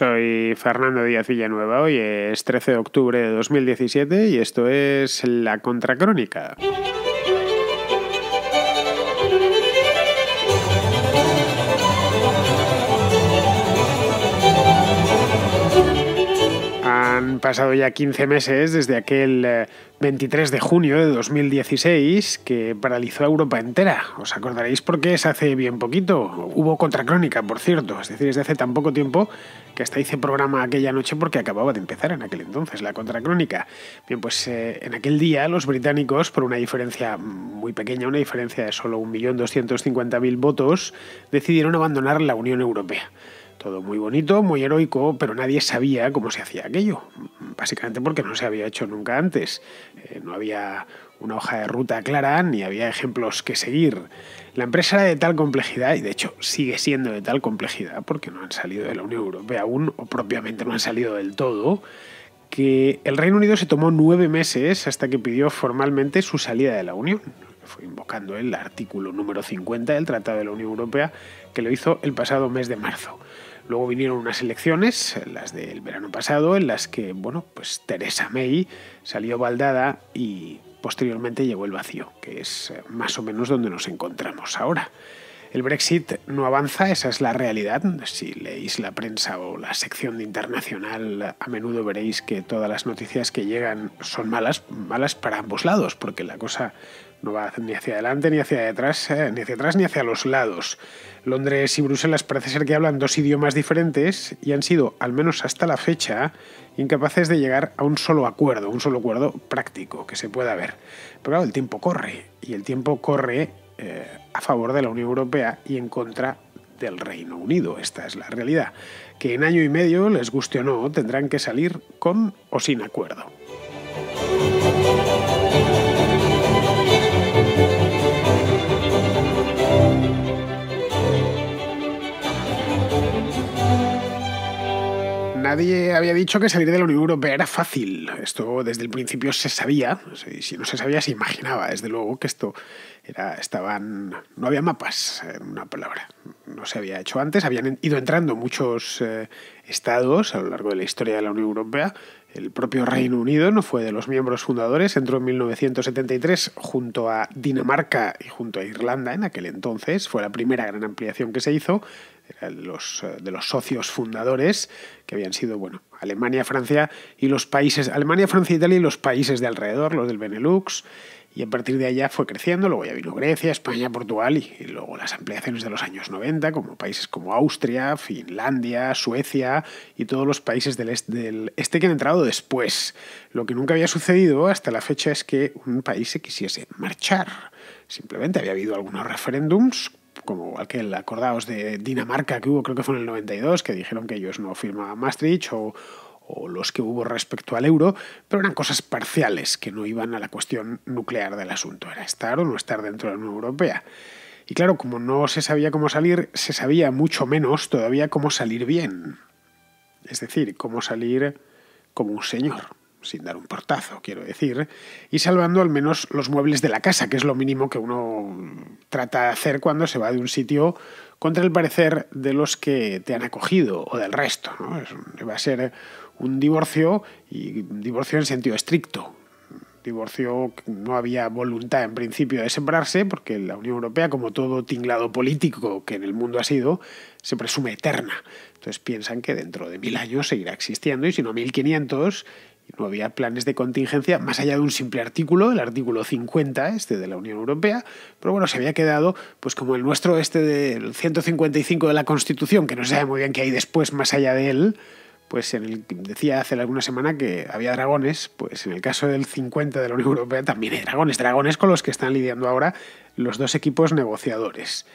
Soy Fernando Díaz Villanueva, hoy es 13 de octubre de 2017 y esto es La Contracrónica. Han pasado ya 15 meses desde aquel 23 de junio de 2016 que paralizó a Europa entera. Os acordaréis porque es hace bien poquito. Hubo Contracrónica, por cierto. Es decir, es de hace tan poco tiempo que hasta hice programa aquella noche porque acababa de empezar en aquel entonces la Contracrónica. Bien, pues en aquel día los británicos, por una diferencia muy pequeña, una diferencia de solo 1.250.000 votos, decidieron abandonar la Unión Europea. Todo muy bonito, muy heroico, pero nadie sabía cómo se hacía aquello. Básicamente porque no se había hecho nunca antes. No había una hoja de ruta clara ni había ejemplos que seguir. La empresa era de tal complejidad, y de hecho sigue siendo de tal complejidad porque no han salido de la Unión Europea aún, o propiamente no han salido del todo, que el Reino Unido se tomó 9 meses hasta que pidió formalmente su salida de la Unión. Fue invocando el artículo número 50 del Tratado de la Unión Europea, que lo hizo el pasado mes de marzo. Luego vinieron unas elecciones, las del verano pasado, en las que, pues Theresa May salió baldada y posteriormente llegó el vacío, que es más o menos donde nos encontramos ahora. El Brexit no avanza, esa es la realidad. Si leéis la prensa o la sección de internacional, a menudo veréis que todas las noticias que llegan son malas para ambos lados, porque la cosa no va ni hacia adelante, ni hacia atrás, ni hacia los lados. Londres y Bruselas parece ser que hablan dos idiomas diferentes y han sido, al menos hasta la fecha, incapaces de llegar a un solo acuerdo práctico que se pueda ver. Pero claro, el tiempo corre, y el tiempo corre a favor de la Unión Europea y en contra del Reino Unido. Esta es la realidad. Que en año y medio, les guste o no, tendrán que salir con o sin acuerdo. Nadie había dicho que salir de la Unión Europea era fácil. Esto desde el principio se sabía. Si no se sabía, se imaginaba, desde luego, que esto no había mapas, en una palabra. No se había hecho antes. Habían ido entrando muchos estados a lo largo de la historia de la Unión Europea. El propio Reino Unido no fue de los miembros fundadores. Entró en 1973 junto a Dinamarca y junto a Irlanda en aquel entonces. Fue la primera gran ampliación que se hizo. Eran de los socios fundadores, que habían sido Alemania, Francia y los países, Alemania, Francia, Italia y los países de alrededor, los del Benelux, y a partir de allá fue creciendo. Luego ya vino Grecia, España, Portugal y luego las ampliaciones de los años 90, como países como Austria, Finlandia, Suecia y todos los países del este que han entrado después. Lo que nunca había sucedido hasta la fecha es que un país se quisiese marchar. Simplemente había habido algunos referéndums, como aquel, acordaos de Dinamarca que hubo, creo que fue en el 92, que dijeron que ellos no firmaban Maastricht, o los que hubo respecto al euro, pero eran cosas parciales que no iban a la cuestión nuclear del asunto, era estar o no estar dentro de la Unión Europea. Y claro, como no se sabía cómo salir, se sabía mucho menos todavía cómo salir bien. Es decir, cómo salir como un señor, sin dar un portazo, quiero decir, y salvando al menos los muebles de la casa, que es lo mínimo que uno trata de hacer cuando se va de un sitio contra el parecer de los que te han acogido o del resto, ¿no? Va a ser un divorcio, y un divorcio en sentido estricto. Divorcio, no había voluntad en principio de separarse, porque la Unión Europea, como todo tinglado político que en el mundo ha sido, se presume eterna. Entonces piensan que dentro de 1000 años seguirá existiendo, y si no 1500, no había planes de contingencia más allá de un simple artículo, el artículo 50 de la Unión Europea, pero se había quedado pues como el nuestro del 155 de la Constitución, que no se sabe muy bien qué hay después más allá de él. Pues decía hace alguna semana que había dragones, pues en el caso del 50 de la Unión Europea también hay dragones con los que están lidiando ahora los dos equipos negociadores.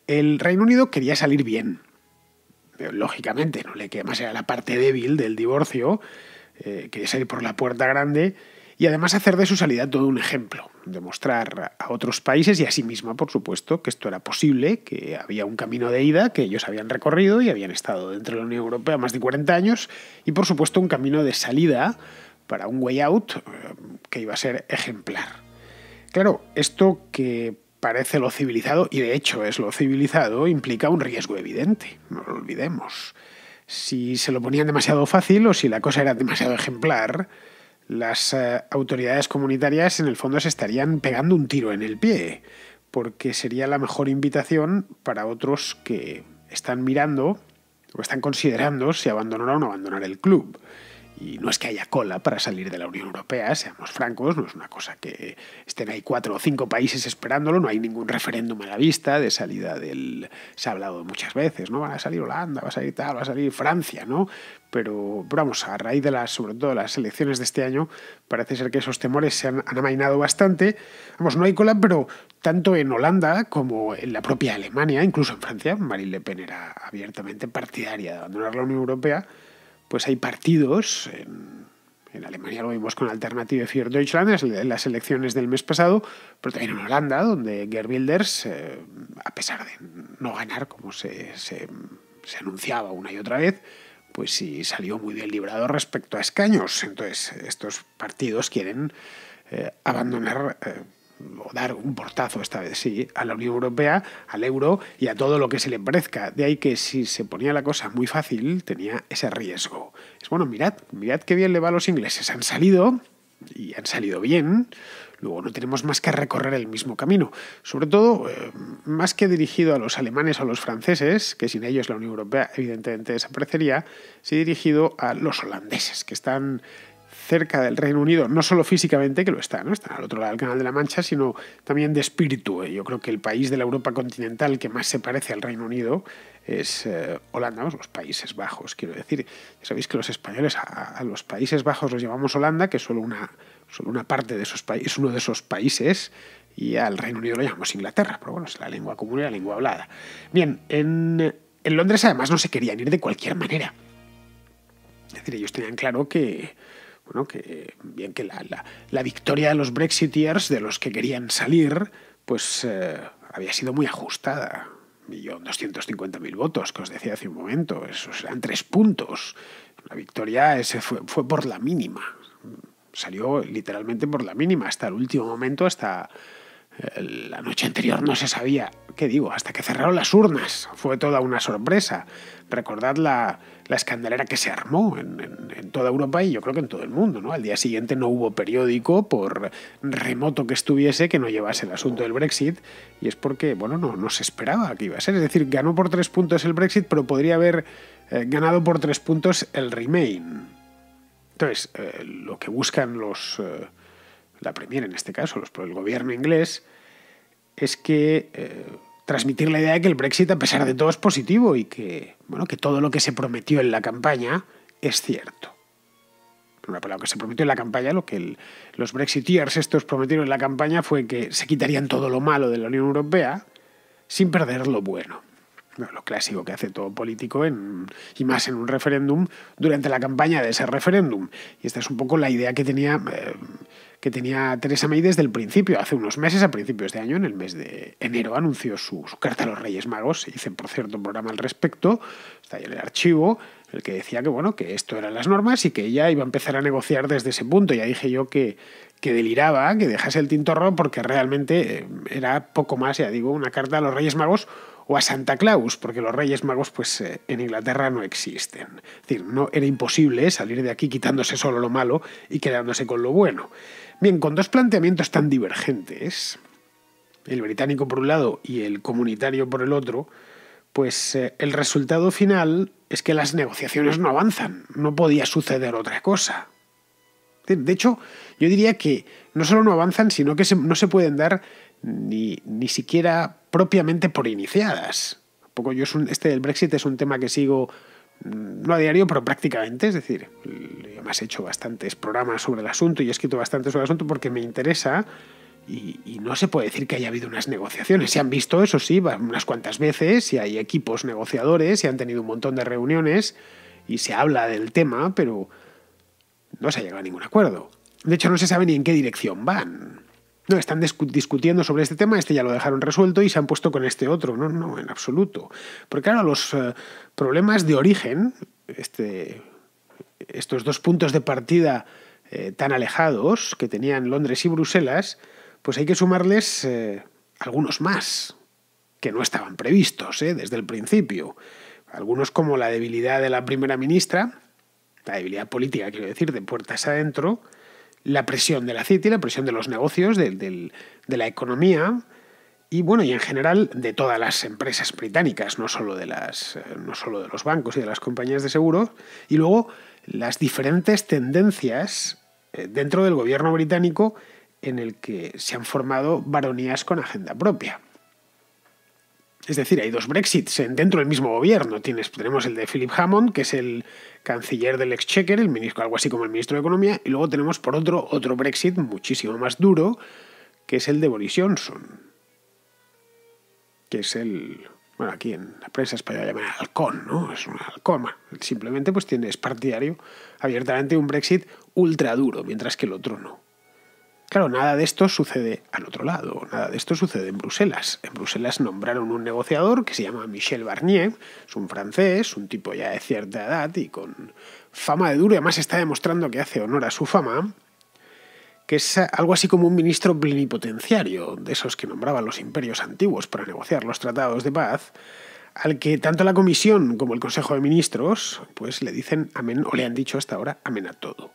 El Reino Unido quería salir bien, pero, lógicamente, no le queda más, era la parte débil del divorcio, quería salir por la puerta grande y además hacer de su salida todo un ejemplo, demostrar a otros países y a sí misma, por supuesto, que esto era posible, que había un camino de ida que ellos habían recorrido y habían estado dentro de la Unión Europea más de 40 años, y por supuesto un camino de salida para un way out que iba a ser ejemplar. Claro, esto que parece lo civilizado, y de hecho es lo civilizado, implica un riesgo evidente, no lo olvidemos. si se lo ponían demasiado fácil o si la cosa era demasiado ejemplar, las autoridades comunitarias en el fondo se estarían pegando un tiro en el pie, porque sería la mejor invitación para otros que están mirando o están considerando si abandonar o no abandonar el club. Y no es que haya cola para salir de la Unión Europea, seamos francos, no es una cosa que estén ahí 4 o 5 países esperándolo, no hay ningún referéndum a la vista de salida del... Se ha hablado muchas veces, ¿no? Van a salir Holanda, va a salir tal, va a salir Francia, ¿no? Pero vamos, a raíz de sobre todo las elecciones de este año, parece ser que esos temores se han amainado bastante. Vamos, no hay cola, pero tanto en Holanda como en la propia Alemania, incluso en Francia, Marine Le Pen era abiertamente partidaria de abandonar la Unión Europea, pues hay partidos, en Alemania lo vimos con Alternative für Deutschland en las elecciones del mes pasado, pero también en Holanda, donde Geert Wilders, a pesar de no ganar, como se anunciaba una y otra vez, pues sí salió muy bien librado respecto a escaños. Entonces, estos partidos quieren abandonar... o dar un portazo esta vez sí a la Unión Europea, al euro y a todo lo que se le parezca. De ahí que si se ponía la cosa muy fácil tenía ese riesgo. Es bueno, mirad qué bien le va a los ingleses. Han salido y han salido bien. Luego no tenemos más que recorrer el mismo camino. Sobre todo, más que dirigido a los alemanes o a los franceses, que sin ellos la Unión Europea evidentemente desaparecería, sí dirigido a los holandeses, que están cerca del Reino Unido, no solo físicamente, que lo está, ¿no? Están al otro lado del Canal de la Mancha, sino también de espíritu. Yo creo que el país de la Europa continental que más se parece al Reino Unido es Holanda, los Países Bajos, quiero decir. Ya sabéis que los españoles a los Países Bajos los llamamos Holanda, que es solo una parte de esos países, uno de esos países, y al Reino Unido lo llamamos Inglaterra, pero bueno, es la lengua común y la lengua hablada. Bien, en Londres además no se querían ir de cualquier manera. Es decir, ellos tenían claro que la victoria de los Brexiteers, de los que querían salir, pues había sido muy ajustada. 1.250.000 votos, que os decía hace un momento, esos eran 3 puntos. La victoria fue por la mínima. Salió literalmente por la mínima, hasta el último momento, hasta la noche anterior no se sabía, hasta que cerraron las urnas. Fue toda una sorpresa. Recordad la escandalera que se armó en toda Europa y yo creo que en todo el mundo, ¿no? Al día siguiente no hubo periódico, por remoto que estuviese, que no llevase el asunto del Brexit, y es porque, no se esperaba que iba a ser. Es decir, ganó por 3 puntos el Brexit, pero podría haber ganado por 3 puntos el Remain. Entonces, lo que buscan la Premier en este caso, el gobierno inglés, es que transmitir la idea de que el Brexit, a pesar de todo, es positivo y que todo lo que se prometió en la campaña es cierto. Una palabra que se prometió en la campaña, lo que los Brexiteers estos prometieron en la campaña fue que se quitarían todo lo malo de la Unión Europea sin perder lo bueno. Lo clásico que hace todo político, y más en un referéndum, durante la campaña de ese referéndum. Y esta es un poco la idea que tenía Theresa May desde el principio. Hace unos meses, a principios de año, en el mes de enero, anunció su carta a los Reyes Magos. Se hizo, por cierto, un programa al respecto, está ahí en el archivo, en el que decía que esto eran las normas y que ella iba a empezar a negociar desde ese punto. Ya dije yo que deliraba, que dejase el tintorro, porque realmente era poco más, ya digo, una carta a los Reyes Magos o a Santa Claus, porque los Reyes Magos pues en Inglaterra no existen. Es decir, no era imposible salir de aquí quitándose solo lo malo y quedándose con lo bueno. Bien, con 2 planteamientos tan divergentes, el británico por un lado y el comunitario por el otro, pues el resultado final es que las negociaciones no avanzan. No podía suceder otra cosa. De hecho, yo diría que no solo no avanzan, sino que no se pueden dar ni siquiera propiamente por iniciadas. El Brexit es un tema que sigo, no a diario, pero prácticamente. Es decir, además he hecho bastantes programas sobre el asunto y he escrito bastante sobre el asunto porque me interesa y no se puede decir que haya habido unas negociaciones. Se han visto, eso sí, unas cuantas veces y hay equipos negociadores y han tenido un montón de reuniones y se habla del tema, pero no se ha llegado a ningún acuerdo. De hecho, no se sabe ni en qué dirección van. No, están discutiendo sobre este tema, ya lo dejaron resuelto y se han puesto con este otro. No, en absoluto. Porque claro, los problemas de origen, estos 2 puntos de partida tan alejados que tenían Londres y Bruselas, pues hay que sumarles algunos más que no estaban previstos desde el principio. Algunos como la debilidad de la primera ministra, la debilidad política, quiero decir, de puertas adentro, la presión de la City, la presión de los negocios, de la economía y, bueno, y en general de todas las empresas británicas, no solo de los bancos y de las compañías de seguros, y luego las diferentes tendencias dentro del gobierno británico en el que se han formado baronías con agenda propia. Es decir, hay dos Brexits dentro del mismo gobierno. Tenemos el de Philip Hammond, que es el canciller del Exchequer, el ministro, algo así como el ministro de Economía, y luego tenemos por otro Brexit muchísimo más duro, que es el de Boris Johnson, que es bueno, aquí en la prensa española llaman halcón, ¿no? Es un halcón. Simplemente pues es partidario abiertamente un Brexit ultra duro, mientras que el otro no. Claro, nada de esto sucede al otro lado, nada de esto sucede en Bruselas. En Bruselas nombraron un negociador que se llama Michel Barnier, es un francés, un tipo ya de cierta edad y con fama de duro, y además está demostrando que hace honor a su fama, que es algo así como un ministro plenipotenciario, de esos que nombraban los imperios antiguos para negociar los tratados de paz, al que tanto la Comisión como el Consejo de Ministros pues le dicen amén, o le han dicho hasta ahora amén a todo.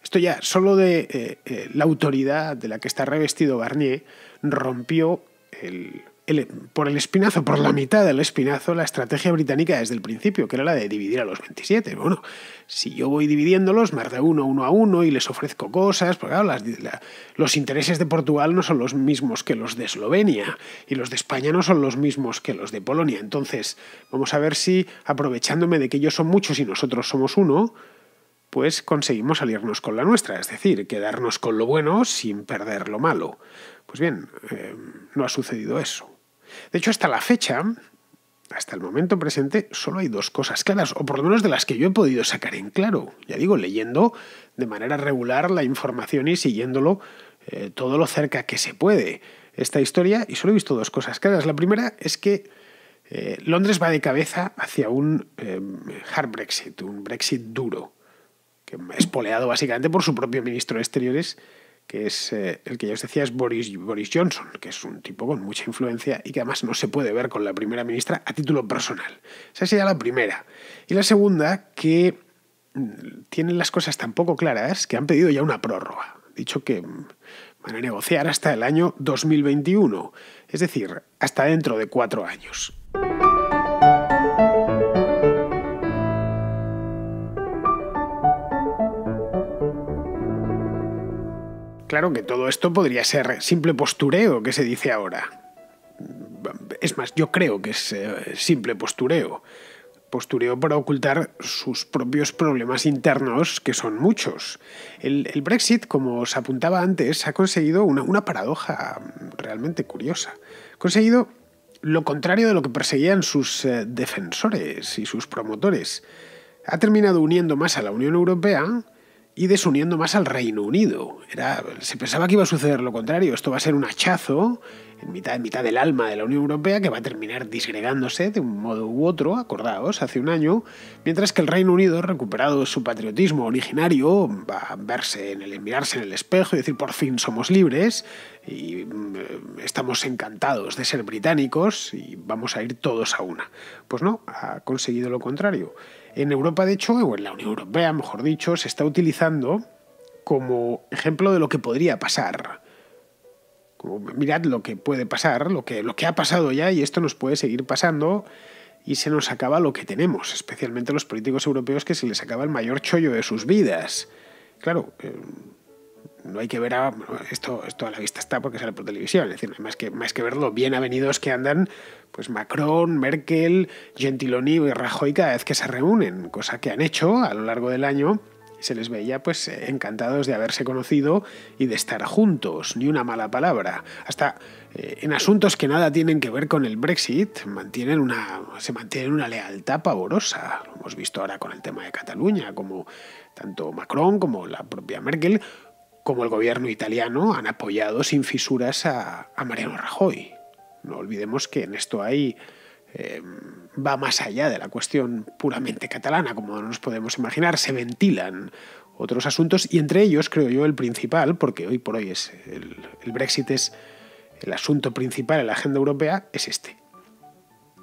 Esto ya, solo de la autoridad de la que está revestido Barnier, rompió por el espinazo, por la mitad del espinazo, la estrategia británica desde el principio, que era la de dividir a los 27. Bueno, si yo voy dividiéndolos, más de uno a uno, y les ofrezco cosas, porque claro, los intereses de Portugal no son los mismos que los de Eslovenia, y los de España no son los mismos que los de Polonia. Entonces, vamos a ver si, aprovechándome de que ellos son muchos y nosotros somos uno, pues conseguimos salirnos con la nuestra, es decir, quedarnos con lo bueno sin perder lo malo. Pues bien, no ha sucedido eso. De hecho, hasta la fecha, hasta el momento presente, solo hay dos cosas claras, o por lo menos de las que yo he podido sacar en claro. Ya digo, leyendo de manera regular la información y siguiéndolo todo lo cerca que se puede esta historia, y solo he visto dos cosas claras. La primera es que Londres va de cabeza hacia un hard Brexit, un Brexit duro, que es espoleado básicamente por su propio ministro de Exteriores, que es el que ya os decía, es Boris Johnson, que es un tipo con mucha influencia y que además no se puede ver con la primera ministra a título personal. Esa sería la primera. Y la segunda, que tienen las cosas tan poco claras que han pedido ya una prórroga. Han dicho que van a negociar hasta el año 2021, es decir, hasta dentro de 4 años. Claro que todo esto podría ser simple postureo, que se dice ahora. Es más, yo creo que es simple postureo. Postureo para ocultar sus propios problemas internos, que son muchos. El Brexit, como os apuntaba antes, ha conseguido una paradoja realmente curiosa. Ha conseguido lo contrario de lo que perseguían sus defensores y sus promotores. Ha terminado uniendo más a la Unión Europea y desuniendo más al Reino Unido. Se pensaba que iba a suceder lo contrario. Esto va a ser un hachazo en mitad del alma de la Unión Europea que va a terminar disgregándose de un modo u otro, acordaos, hace un año, mientras que el Reino Unido, recuperado su patriotismo originario, va a mirarse en el espejo y decir por fin somos libres y estamos encantados de ser británicos y vamos a ir todos a una. Pues no, ha conseguido lo contrario. En Europa, de hecho, o en la Unión Europea, mejor dicho, se está utilizando como ejemplo de lo que podría pasar. Como, mirad lo que puede pasar, lo que ha pasado ya, y esto nos puede seguir pasando y se nos acaba lo que tenemos, especialmente los políticos europeos, que se les acaba el mayor chollo de sus vidas. Claro, no hay que ver esto a la vista está porque sale por televisión, es decir, más que ver lo bien avenidos que andan pues Macron, Merkel, Gentiloni y Rajoy cada vez que se reúnen, cosa que han hecho a lo largo del año. Se les veía pues encantados de haberse conocido y de estar juntos, ni una mala palabra. Hasta en asuntos que nada tienen que ver con el Brexit se mantienen una lealtad pavorosa. Lo hemos visto ahora con el tema de Cataluña, como tanto Macron como la propia Merkel, como el gobierno italiano, han apoyado sin fisuras a Mariano Rajoy. No olvidemos que en esto va más allá de la cuestión puramente catalana, como nos podemos imaginar. Se ventilan otros asuntos y entre ellos, creo yo, el principal, porque hoy por hoy es el Brexit es el asunto principal en la agenda europea, es este.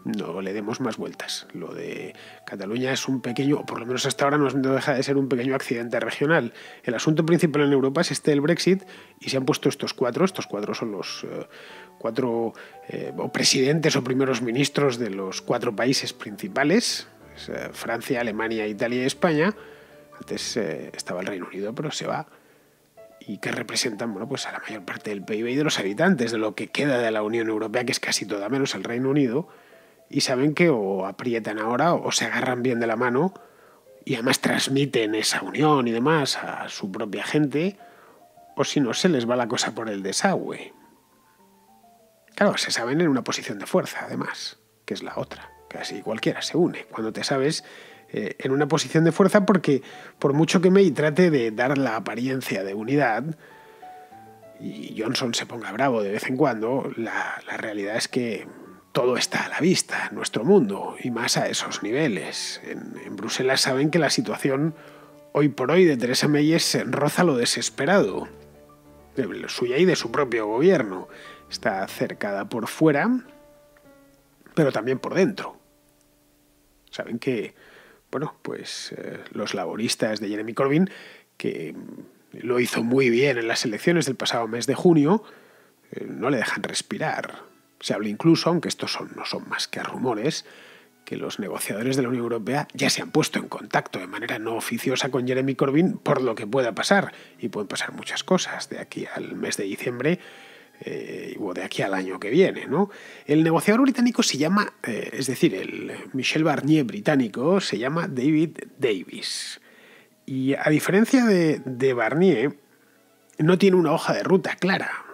No le demos más vueltas. Lo de Cataluña es un pequeño, o por lo menos hasta ahora no deja de ser un pequeño accidente regional. El asunto principal en Europa es el Brexit y se han puesto estos cuatro son los cuatro o presidentes o primeros ministros de los 4 países principales, Francia, Alemania, Italia y España. Antes estaba el Reino Unido, pero se va. Y que representan, bueno, pues a la mayor parte del PIB y de los habitantes, de lo que queda de la Unión Europea, que es casi toda menos el Reino Unido. Y saben que o aprietan ahora o se agarran bien de la mano y además transmiten esa unión y demás a su propia gente, o si no, se les va la cosa por el desagüe. Claro, se saben en una posición de fuerza, además, que es la otra. Casi cualquiera se une cuando te sabes en una posición de fuerza, porque por mucho que May trate de dar la apariencia de unidad y Johnson se ponga bravo de vez en cuando, la realidad es que todo está a la vista en nuestro mundo, y más a esos niveles. En Bruselas saben que la situación hoy por hoy de Theresa May roza lo desesperado, de suya y de su propio gobierno. Está cercada por fuera, pero también por dentro. Saben que, bueno, pues los laboristas de Jeremy Corbyn, que lo hizo muy bien en las elecciones del pasado mes de junio, no le dejan respirar. Se habla incluso, aunque estos no son más que rumores, que los negociadores de la Unión Europea ya se han puesto en contacto de manera no oficiosa con Jeremy Corbyn por lo que pueda pasar. Y pueden pasar muchas cosas de aquí al mes de diciembre o de aquí al año que viene, ¿no? El negociador británico se llama, es decir, el Michel Barnier británico se llama David Davis. Y a diferencia de Barnier, no tiene una hoja de ruta clara.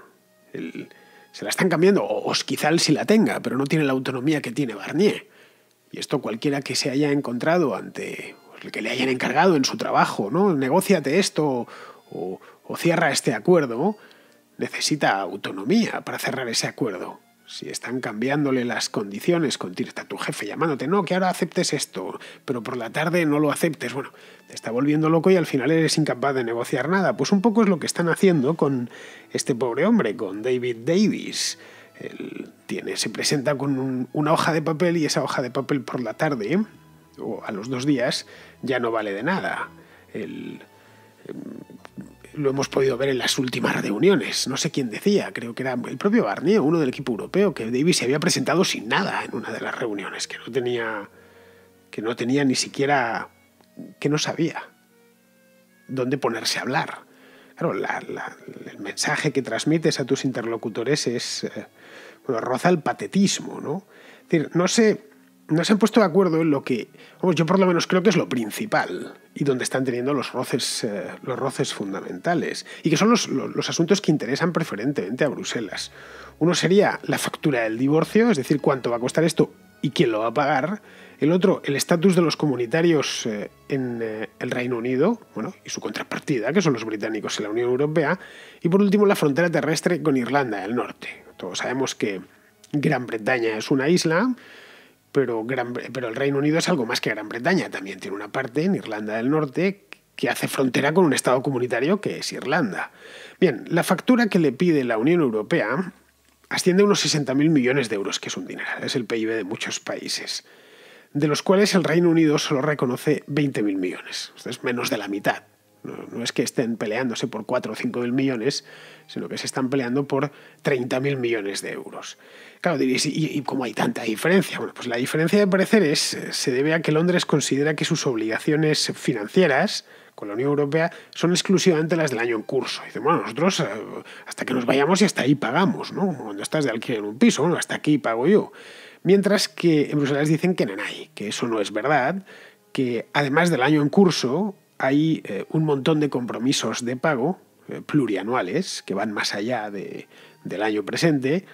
Se la están cambiando, o quizá él sí la tenga, pero no tiene la autonomía que tiene Barnier. Y esto cualquiera que se haya encontrado ante, pues, que le hayan encargado en su trabajo, ¿no? Negóciate esto o cierra este acuerdo, necesita autonomía para cerrar ese acuerdo. Si están cambiándole las condiciones, está tu jefe llamándote, no, que ahora aceptes esto, pero por la tarde no lo aceptes, bueno, te está volviendo loco y al final eres incapaz de negociar nada. Pues un poco es lo que están haciendo con este pobre hombre, con David Davis. Él se presenta con una hoja de papel y esa hoja de papel por la tarde, o a los 2 días, ya no vale de nada. Lo hemos podido ver en las últimas reuniones. No sé quién decía, creo que era el propio Barnier, uno del equipo europeo, que Davis se había presentado sin nada en una de las reuniones, que no tenía ni siquiera, que no sabía dónde ponerse a hablar. Claro, el mensaje que transmites a tus interlocutores roza el patetismo, ¿no? Es decir, no se han puesto de acuerdo en lo que, yo por lo menos creo que es lo principal y donde están teniendo los roces fundamentales, y que son los asuntos que interesan preferentemente a Bruselas. Uno sería la factura del divorcio, es decir, cuánto va a costar esto y quién lo va a pagar. El otro, el estatus de los comunitarios en el Reino Unido, y su contrapartida, que son los británicos en la Unión Europea. Y por último, la frontera terrestre con Irlanda del Norte. Todos sabemos que Gran Bretaña es una isla, pero el Reino Unido es algo más que Gran Bretaña. También tiene una parte en Irlanda del Norte que hace frontera con un estado comunitario que es Irlanda. Bien, la factura que le pide la Unión Europea asciende a unos 60.000 millones de euros, que es un dineral, es el PIB de muchos países, de los cuales el Reino Unido solo reconoce 20.000 millones. Esto es menos de la mitad. No es que estén peleándose por 4 o 5.000 millones, sino que se están peleando por 30.000 millones de euros. Claro, diréis, ¿y cómo hay tanta diferencia? Bueno, pues la diferencia de pareceres se debe a que Londres considera que sus obligaciones financieras con la Unión Europea son exclusivamente las del año en curso. Dicen, bueno, nosotros hasta que nos vayamos y hasta ahí pagamos, ¿no? Cuando estás de alquiler en un piso, bueno, hasta aquí pago yo. Mientras que en Bruselas dicen que eso no es verdad, que además del año en curso hay un montón de compromisos de pago plurianuales que van más allá del año presente,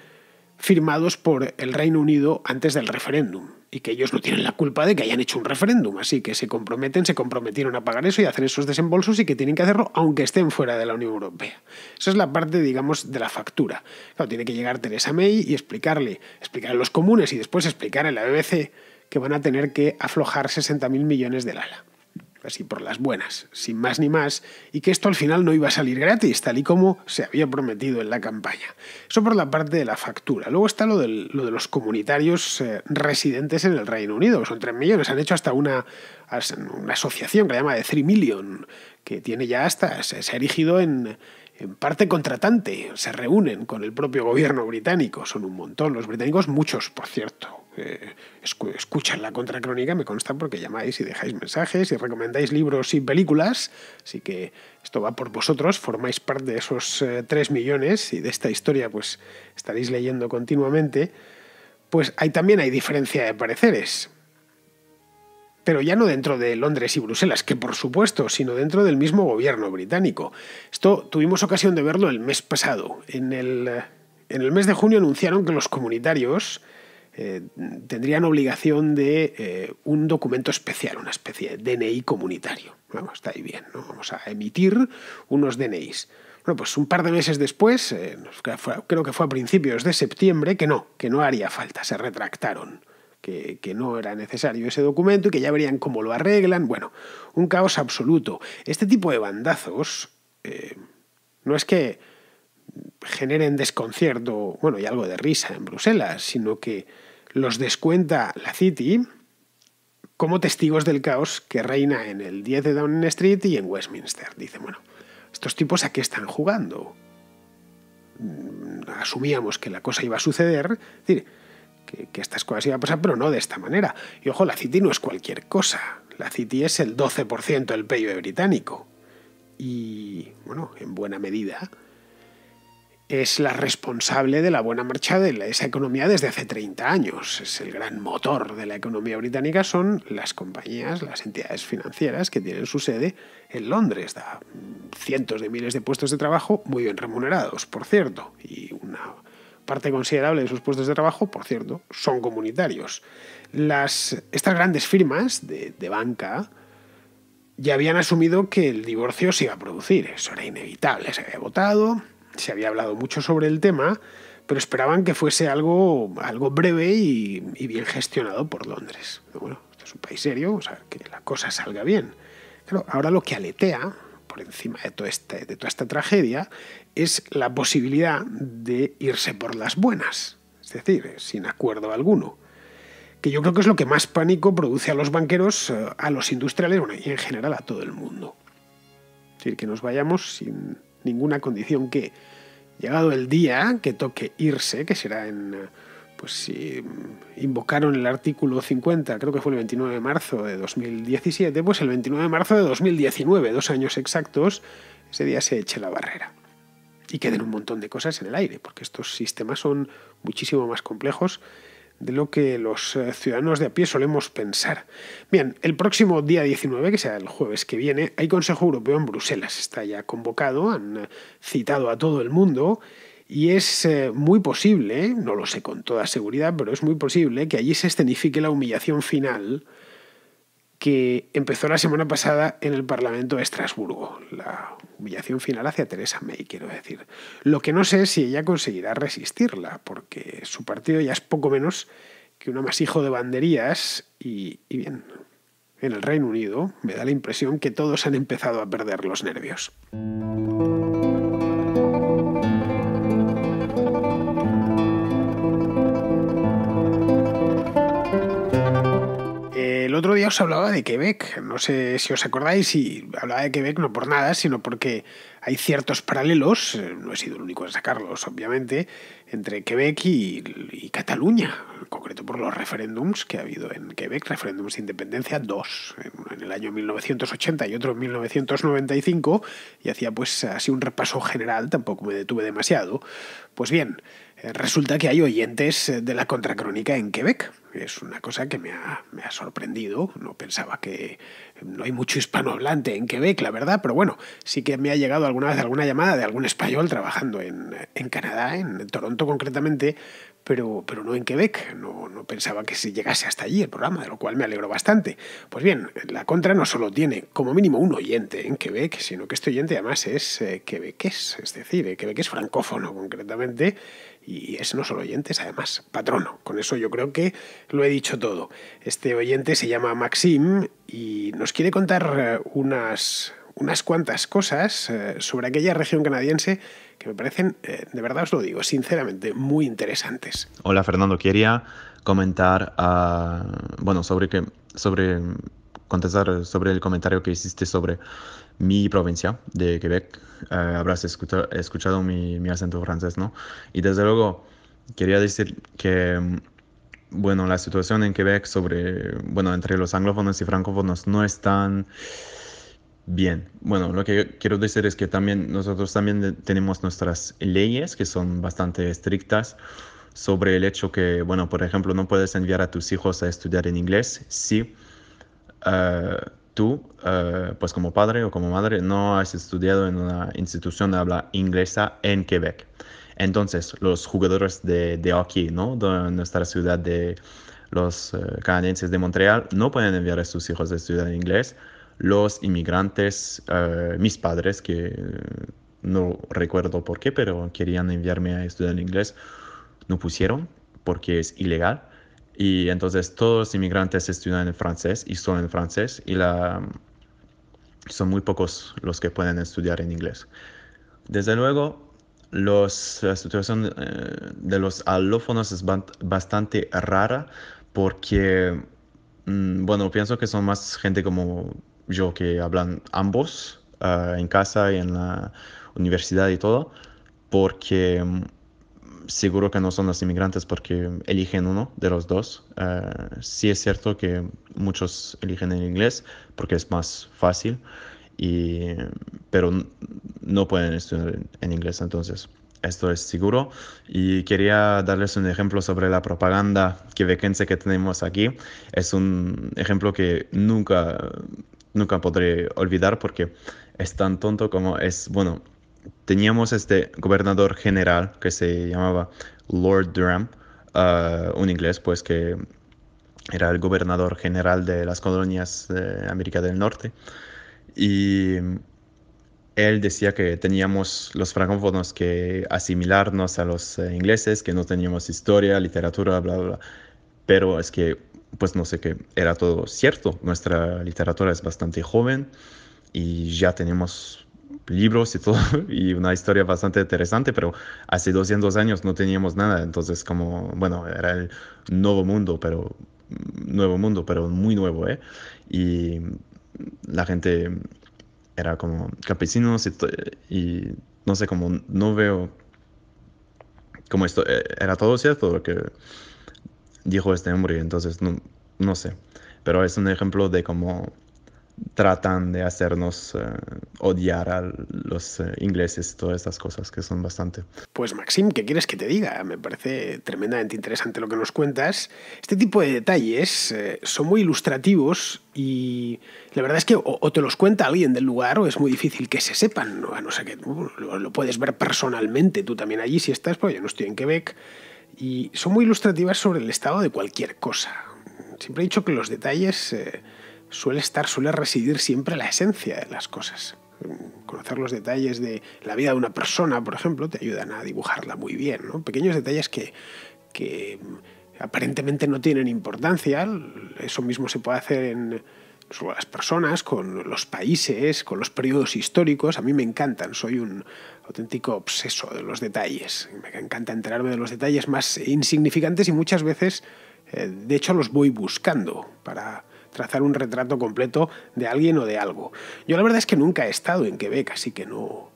firmados por el Reino Unido antes del referéndum, y que ellos no tienen la culpa de que hayan hecho un referéndum, así que se comprometieron a pagar eso y a hacer esos desembolsos, y que tienen que hacerlo aunque estén fuera de la Unión Europea. Esa es la parte, digamos, de la factura. Claro, tiene que llegar Theresa May y explicar a los comunes y después explicar en la BBC que van a tener que aflojar 60.000 millones del ala. así por las buenas, sin más ni más, y que esto al final no iba a salir gratis, tal y como se había prometido en la campaña. Eso por la parte de la factura. Luego está lo de los comunitarios residentes en el Reino Unido, son 3 millones. Han hecho hasta una asociación que la llama The 3 Million, que tiene ya hasta, se ha erigido en parte contratante. Se reúnen con el propio gobierno británico, son un montón los británicos, muchos, por cierto. Escuchan la Contracrónica, me consta, porque llamáis y dejáis mensajes y recomendáis libros y películas, así que esto va por vosotros, formáis parte de esos 3 millones y de esta historia pues estaréis leyendo continuamente. Pues también hay diferencia de pareceres, pero ya no dentro de Londres y Bruselas, que por supuesto, sino dentro del mismo gobierno británico. Esto tuvimos ocasión de verlo el mes pasado. En el mes de junio anunciaron que los comunitarios tendrían obligación de un documento especial, una especie de DNI comunitario. Vamos, está ahí bien, ¿no? Vamos a emitir unos DNIs. Bueno, pues un par de meses después, creo que fue a principios de septiembre, que no haría falta, se retractaron, que no era necesario ese documento y que ya verían cómo lo arreglan. Bueno, un caos absoluto. Este tipo de bandazos no es que generen desconcierto, bueno, y algo de risa en Bruselas, sino que los descuenta la City como testigos del caos que reina en el 10 de Downing Street y en Westminster. Dicen, bueno, estos tipos ¿a qué están jugando? Asumíamos que la cosa iba a suceder, es decir, que estas cosas iban a pasar, pero no de esta manera. Y ojo, la City no es cualquier cosa. La City es el 12% del PIB británico. Y, bueno, en buena medida es la responsable de la buena marcha de esa economía desde hace 30 años. Es el gran motor de la economía británica, son las compañías, las entidades financieras que tienen su sede en Londres. Da cientos de miles de puestos de trabajo muy bien remunerados, por cierto, y una parte considerable de esos puestos de trabajo, por cierto, son comunitarios. Estas grandes firmas de banca ya habían asumido que el divorcio se iba a producir. Eso era inevitable, se había votado, se había hablado mucho sobre el tema, pero esperaban que fuese algo breve y bien gestionado por Londres. Pero bueno, esto es un país serio, o sea, que la cosa salga bien. Claro, ahora lo que aletea por encima de toda esta tragedia es la posibilidad de irse por las buenas, es decir, sin acuerdo alguno, que yo creo que es lo que más pánico produce a los banqueros, a los industriales, bueno, y en general a todo el mundo. Es decir, que nos vayamos sin ninguna condición, que llegado el día que toque irse, que será pues si invocaron el artículo 50, creo que fue el 29 de marzo de 2017, pues el 29 de marzo de 2019, 2 años exactos, ese día se eche la barrera. Y queden un montón de cosas en el aire, porque estos sistemas son muchísimo más complejos de lo que los ciudadanos de a pie solemos pensar. Bien, el próximo día 19, que será el jueves que viene, hay Consejo Europeo en Bruselas. Está ya convocado, han citado a todo el mundo y es muy posible, no lo sé con toda seguridad, pero es muy posible que allí se escenifique la humillación final que empezó la semana pasada en el Parlamento de Estrasburgo. La humillación final hacia Theresa May, quiero decir. Lo que no sé es si ella conseguirá resistirla, porque su partido ya es poco menos que un amasijo de banderías y bien, en el Reino Unido me da la impresión que todos han empezado a perder los nervios. El otro día os hablaba de Quebec, no sé si os acordáis, y hablaba de Quebec no por nada, sino porque hay ciertos paralelos, no he sido el único en sacarlos, obviamente, entre Quebec y Cataluña, en concreto por los referéndums que ha habido en Quebec, referéndums de independencia, 2, uno en el año 1980 y otro en 1995, y hacía pues así un repaso general, tampoco me detuve demasiado. Pues bien, resulta que hay oyentes de la Contracrónica en Quebec. Es una cosa que me ha sorprendido. No pensaba que no hay mucho hispanohablante en Quebec, la verdad, pero bueno, sí que me ha llegado alguna vez alguna llamada de algún español trabajando en Canadá, en Toronto concretamente, pero no en Quebec. No pensaba que se llegase hasta allí el programa, de lo cual me alegro bastante. Pues bien, La Contra no solo tiene como mínimo un oyente en Quebec, sino que este oyente además es quebequés, es decir, quebequés francófono concretamente, y es no solo oyente, es además patrono. Con eso yo creo que lo he dicho todo. Este oyente se llama Maxime y nos quiere contar unas cuantas cosas sobre aquella región canadiense que me parecen, de verdad os lo digo, sinceramente, muy interesantes. Hola Fernando, quería comentar, sobre contestar sobre el comentario que hiciste sobre mi provincia de Quebec. Habrás escuchado mi acento francés, ¿no? Y desde luego quería decir que, bueno, la situación en Quebec entre los anglófonos y francófonos no es tan bien. Bueno, lo que quiero decir es que nosotros también tenemos nuestras leyes que son bastante estrictas sobre el hecho que, bueno, por ejemplo, no puedes enviar a tus hijos a estudiar en inglés si tú, pues como padre o como madre, no has estudiado en una institución de habla inglesa en Quebec. Entonces, los jugadores de hockey, ¿no? De nuestra ciudad de los canadienses de Montreal no pueden enviar a sus hijos a estudiar en inglés. Los inmigrantes, mis padres, que no recuerdo por qué, pero querían enviarme a estudiar en inglés, no pusieron porque es ilegal. Y entonces todos los inmigrantes estudian en francés y son en francés son muy pocos los que pueden estudiar en inglés. Desde luego, la situación de los alófonos es bastante rara porque, bueno, pienso que son más gente como yo que hablan ambos en casa y en la universidad y todo, porque seguro que no son los inmigrantes porque eligen uno de los dos. Sí es cierto que muchos eligen el inglés porque es más fácil, y, pero no pueden estudiar en inglés, entonces esto es seguro. Y quería darles un ejemplo sobre la propaganda quebequense que tenemos aquí. Es un ejemplo que nunca podré olvidar porque es tan tonto como es, bueno, teníamos este gobernador general que se llamaba Lord Durham, un inglés, pues que era el gobernador general de las colonias de América del Norte. Y él decía que teníamos los francófonos que asimilarnos a los ingleses, que no teníamos historia, literatura, bla, bla, bla. Pero es que, pues no sé qué, era todo cierto. Nuestra literatura es bastante joven y ya tenemos libros y todo, y una historia bastante interesante, pero hace 200 años no teníamos nada, entonces como, bueno, era el nuevo mundo, pero muy nuevo, ¿eh? Y la gente era como campesinos y no sé, como no veo como esto, era todo cierto lo que dijo este hombre, entonces no sé, pero es un ejemplo de cómo tratan de hacernos odiar a los ingleses, todas estas cosas que son bastante. Pues Maxim, ¿qué quieres que te diga? Me parece tremendamente interesante lo que nos cuentas. Este tipo de detalles son muy ilustrativos y la verdad es que o te los cuenta alguien del lugar o es muy difícil que se sepan, ¿no? A no ser que lo puedes ver personalmente tú también allí si estás, pues yo no estoy en Quebec, y son muy ilustrativas sobre el estado de cualquier cosa. Siempre he dicho que los detalles suele residir siempre la esencia de las cosas. Conocer los detalles de la vida de una persona, por ejemplo, te ayudan a dibujarla muy bien, ¿no? Pequeños detalles que aparentemente no tienen importancia. Eso mismo se puede hacer sobre las personas, con los países, con los periodos históricos. A mí me encantan, soy un auténtico obseso de los detalles. Me encanta enterarme de los detalles más insignificantes y muchas veces, de hecho, los voy buscando para trazar un retrato completo de alguien o de algo. Yo la verdad es que nunca he estado en Quebec, así que no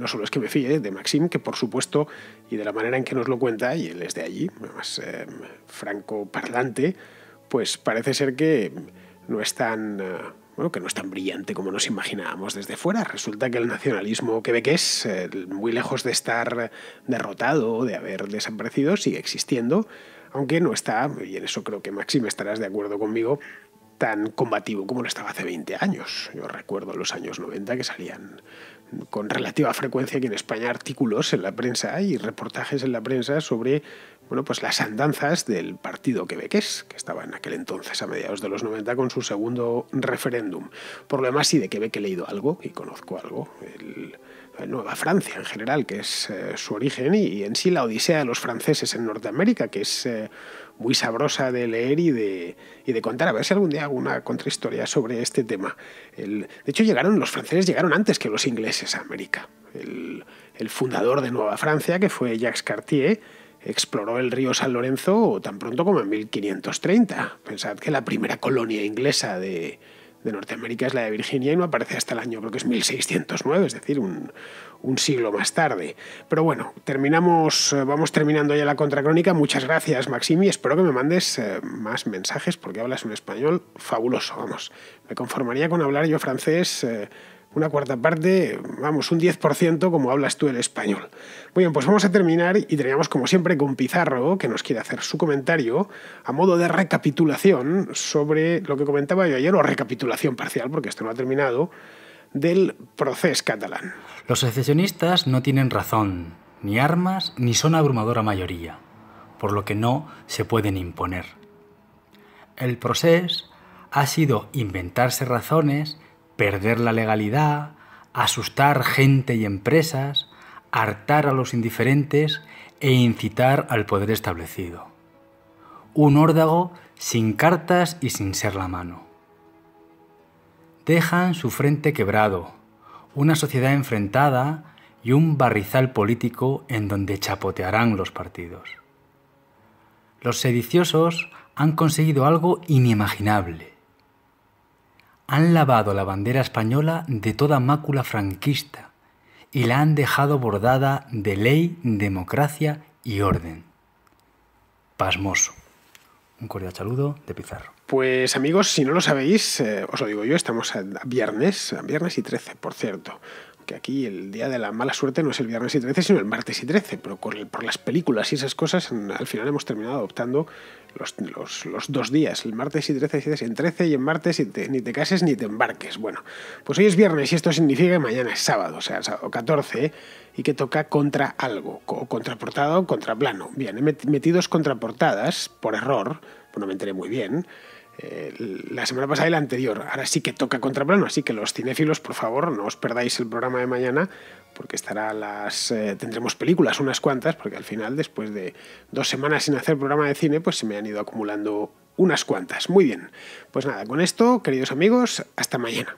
solo es que me fíe de Maxime, que por supuesto, y de la manera en que nos lo cuenta, y él es de allí, más francoparlante, pues parece ser que no es tan que no es tan brillante como nos imaginábamos desde fuera. Resulta que el nacionalismo quebequés, muy lejos de estar derrotado o de haber desaparecido, sigue existiendo, aunque no está, y en eso creo que Maxime estarás de acuerdo conmigo, tan combativo como lo estaba hace 20 años. Yo recuerdo los años 90 que salían con relativa frecuencia aquí en España artículos en la prensa y reportajes en la prensa sobre bueno, pues las andanzas del partido quebequés, que estaba en aquel entonces, a mediados de los 90, con su segundo referéndum. Por lo demás, sí, de Quebec he leído algo y conozco algo. Nueva Francia en general, que es su origen, y en sí la odisea de los franceses en Norteamérica, que es muy sabrosa de leer y de contar. A ver si algún día hago una contrahistoria sobre este tema. De hecho, los franceses llegaron antes que los ingleses a América. El fundador de Nueva Francia, que fue Jacques Cartier, exploró el río San Lorenzo tan pronto como en 1530. Pensad que la primera colonia inglesa de Norteamérica es la de Virginia y no aparece hasta el año, creo que es 1609, es decir, un siglo más tarde. Pero bueno, vamos terminando ya la contracrónica. Muchas gracias, Maximi. Espero que me mandes más mensajes porque hablas un español fabuloso. Vamos, me conformaría con hablar yo francés una cuarta parte, vamos, un 10% como hablas tú el español. Muy bien, pues vamos a terminar y terminamos como siempre con Pizarro, que nos quiere hacer su comentario a modo de recapitulación sobre lo que comentaba yo ayer, o recapitulación parcial, porque esto no ha terminado, del procés catalán. Los secesionistas no tienen razón, ni armas, ni son abrumadora mayoría, por lo que no se pueden imponer. El procés ha sido inventarse razones, perder la legalidad, asustar gente y empresas, hartar a los indiferentes e incitar al poder establecido. Un órdago sin cartas y sin ser la mano. Dejan su frente quebrado, una sociedad enfrentada y un barrizal político en donde chapotearán los partidos. Los sediciosos han conseguido algo inimaginable. Han lavado la bandera española de toda mácula franquista y la han dejado bordada de ley, democracia y orden. Pasmoso. Un cordial saludo de Pizarro. Pues amigos, si no lo sabéis, os lo digo yo, estamos a viernes y 13, por cierto. Que aquí el día de la mala suerte no es el viernes y 13, sino el martes y 13, pero por las películas y esas cosas, al final hemos terminado adoptando los 2 días, el martes y 13, si en 13 y en martes ni te cases ni te embarques. Bueno, pues hoy es viernes y esto significa que mañana es sábado, o sea, sábado 14, y que toca contra algo, o contraportada o contraplano. Bien, he metido contraportadas por error, pues no me enteré muy bien, la semana pasada y la anterior. Ahora sí que toca contraplano, así que los cinéfilos, por favor, no os perdáis el programa de mañana, porque tendremos películas, unas cuantas, porque al final, después de 2 semanas sin hacer programa de cine, pues se me han ido acumulando unas cuantas. Muy bien, pues nada, con esto, queridos amigos, hasta mañana.